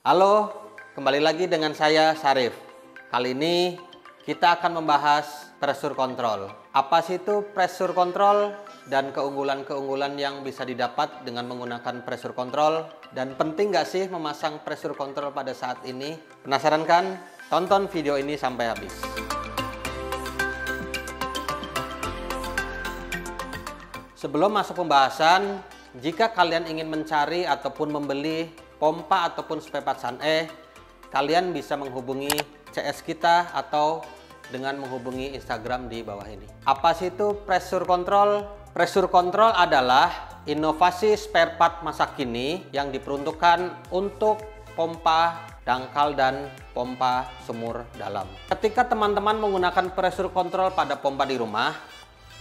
Halo, kembali lagi dengan saya Syarif. Kali ini kita akan membahas pressure control. Apa sih itu pressure control dan keunggulan-keunggulan yang bisa didapat dengan menggunakan pressure control? Dan penting nggak sih memasang pressure control pada saat ini? Penasaran kan? Tonton video ini sampai habis. Sebelum masuk pembahasan, jika kalian ingin mencari ataupun membeli pompa ataupun spare part SunE, kalian bisa menghubungi CS kita atau dengan menghubungi Instagram di bawah ini. Apa sih itu pressure control? Pressure control adalah inovasi spare part masa kini yang diperuntukkan untuk pompa dangkal dan pompa sumur dalam. Ketika teman-teman menggunakan pressure control pada pompa di rumah,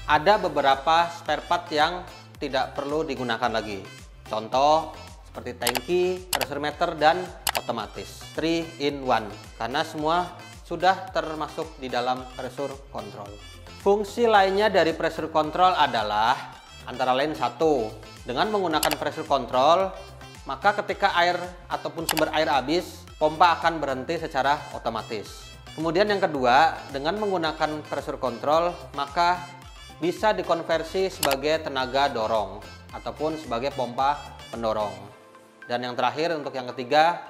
ada beberapa spare part yang tidak perlu digunakan lagi. Contoh seperti tangki, pressure meter, dan otomatis 3-in-1 karena semua sudah termasuk di dalam pressure control. Fungsi lainnya dari pressure control adalah antara lain satu, dengan menggunakan pressure control maka ketika air ataupun sumber air habis, pompa akan berhenti secara otomatis. Kemudian yang kedua, dengan menggunakan pressure control maka bisa dikonversi sebagai tenaga dorong ataupun sebagai pompa pendorong. Dan yang terakhir, untuk yang ketiga,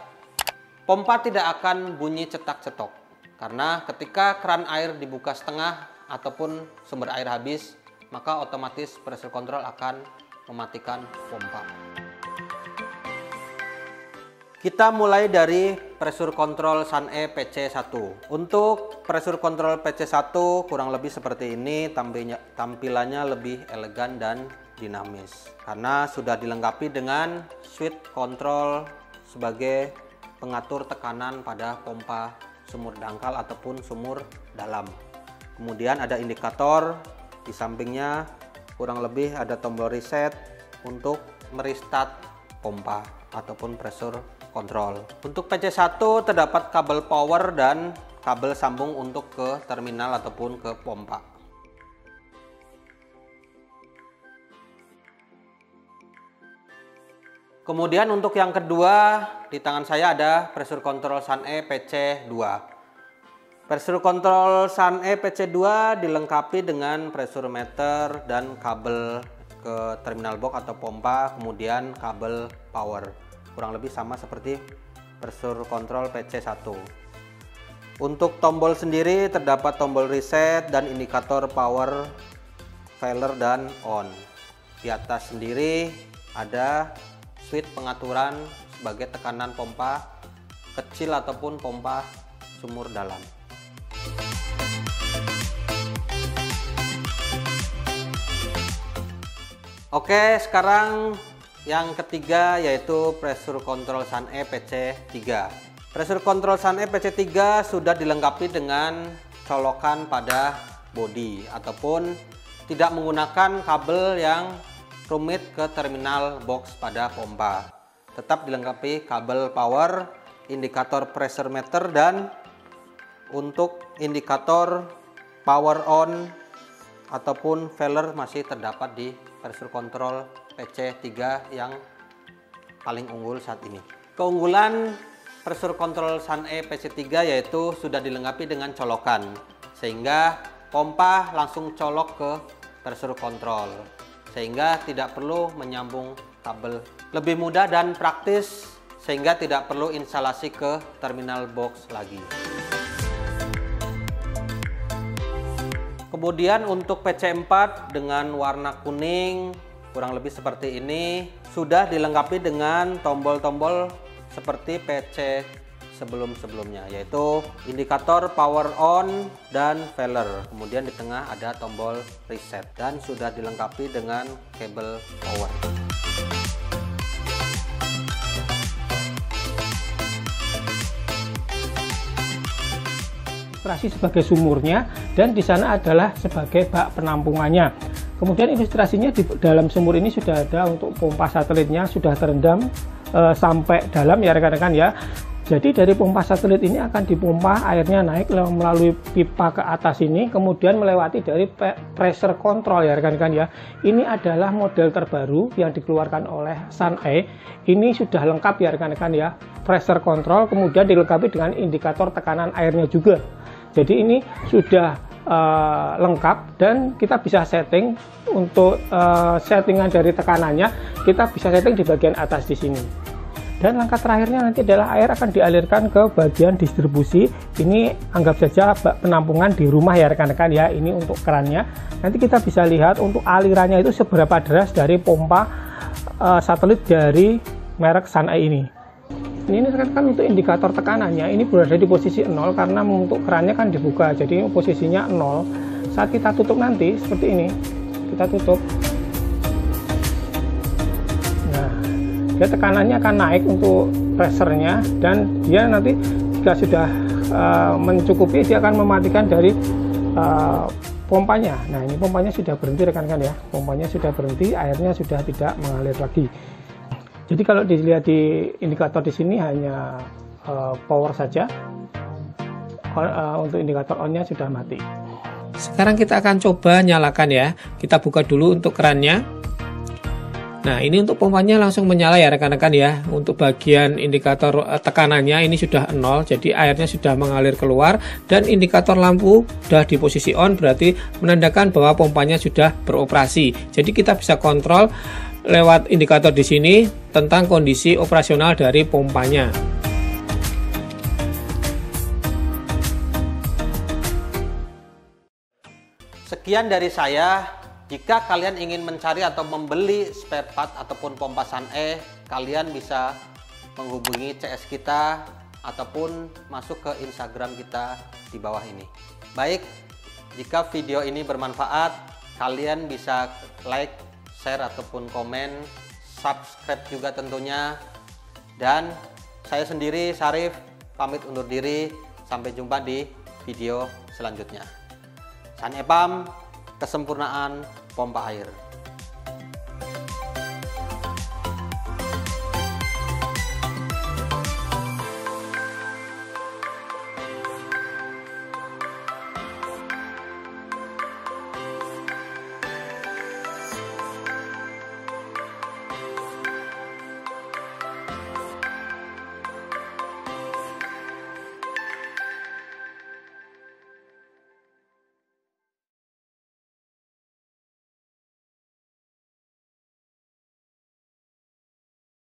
pompa tidak akan bunyi cetak-cetok karena ketika keran air dibuka setengah ataupun sumber air habis, maka otomatis pressure control akan mematikan pompa. Kita mulai dari pressure control SunE PC1. Untuk pressure control PC1 kurang lebih seperti ini, tampilannya lebih elegan dan dinamis karena sudah dilengkapi dengan switch control sebagai pengatur tekanan pada pompa sumur dangkal ataupun sumur dalam. Kemudian ada indikator di sampingnya, kurang lebih ada tombol reset untuk merestart pompa ataupun pressure control. Untuk PC1 terdapat kabel power dan kabel sambung untuk ke terminal ataupun ke pompa. Kemudian untuk yang kedua, di tangan saya ada pressure control SunE PC2. Pressure control SunE PC2 dilengkapi dengan pressure meter dan kabel ke terminal box atau pompa, kemudian kabel power. Kurang lebih sama seperti pressure control PC1. Untuk tombol sendiri terdapat tombol reset dan indikator power, failure dan on. Di atas sendiri ada switch pengaturan sebagai tekanan pompa kecil ataupun pompa sumur dalam. Oke, sekarang yang ketiga yaitu pressure control SunE PC3. Pressure control SunE PC3 sudah dilengkapi dengan colokan pada bodi ataupun tidak menggunakan kabel yang rumit ke terminal box pada pompa. Tetap dilengkapi kabel power, indikator pressure meter, dan untuk indikator power on ataupun failure masih terdapat di pressure control PC3 yang paling unggul saat ini. Keunggulan pressure control SunE PC3 yaitu sudah dilengkapi dengan colokan sehingga pompa langsung colok ke pressure control, sehingga tidak perlu menyambung kabel. Lebih mudah dan praktis sehingga tidak perlu instalasi ke terminal box lagi. Kemudian untuk PC4 dengan warna kuning kurang lebih seperti ini, sudah dilengkapi dengan tombol-tombol seperti PC sebelum-sebelumnya, yaitu indikator power on dan failure. Kemudian di tengah ada tombol reset dan sudah dilengkapi dengan kabel power. Sebagai sumurnya, dan di sana adalah sebagai bak penampungannya. Kemudian ilustrasinya di dalam sumur ini sudah ada untuk pompa satelitnya, sudah terendam sampai dalam ya rekan-rekan ya. Jadi dari pompa satelit ini akan dipompa airnya naik melalui pipa ke atas ini, kemudian melewati dari pressure control ya rekan-rekan ya. Ini adalah model terbaru yang dikeluarkan oleh Sun-E. Ini sudah lengkap ya rekan-rekan ya, pressure control, kemudian dilengkapi dengan indikator tekanan airnya juga. Jadi ini sudah lengkap dan kita bisa setting untuk settingan dari tekanannya, kita bisa setting di bagian atas di sini. Dan langkah terakhirnya nanti adalah air akan dialirkan ke bagian distribusi. Ini anggap saja bak penampungan di rumah ya rekan-rekan ya. Ini untuk kerannya. Nanti kita bisa lihat untuk alirannya itu seberapa deras dari pompa satelit dari merek Sun-E ini. Ini rekan-rekan untuk indikator tekanannya ini berada di posisi 0 karena untuk kerannya kan dibuka. Jadi posisinya 0. Saat kita tutup nanti seperti ini. Kita tutup. Dia tekanannya akan naik untuk pressure-nya dan dia nanti jika sudah mencukupi dia akan mematikan dari pompanya. Nah ini pompanya sudah berhenti rekan-rekan ya, pompanya sudah berhenti, airnya sudah tidak mengalir lagi. Jadi kalau dilihat di indikator di sini hanya power saja, untuk indikator on-nya sudah mati. Sekarang kita akan coba nyalakan ya, kita buka dulu untuk kerannya. Nah ini untuk pompanya langsung menyala ya rekan-rekan ya. Untuk bagian indikator tekanannya ini sudah 0, jadi airnya sudah mengalir keluar. Dan indikator lampu sudah di posisi on, berarti menandakan bahwa pompanya sudah beroperasi. Jadi kita bisa kontrol lewat indikator di sini tentang kondisi operasional dari pompanya. Sekian dari saya. Jika kalian ingin mencari atau membeli spare part ataupun pompa Sun-E, kalian bisa menghubungi CS kita ataupun masuk ke Instagram kita di bawah ini. Baik, jika video ini bermanfaat, kalian bisa like, share ataupun komen, subscribe juga tentunya. Dan saya sendiri, Syarif, pamit undur diri. Sampai jumpa di video selanjutnya. Sun-E Pump, kesempurnaan pompa air.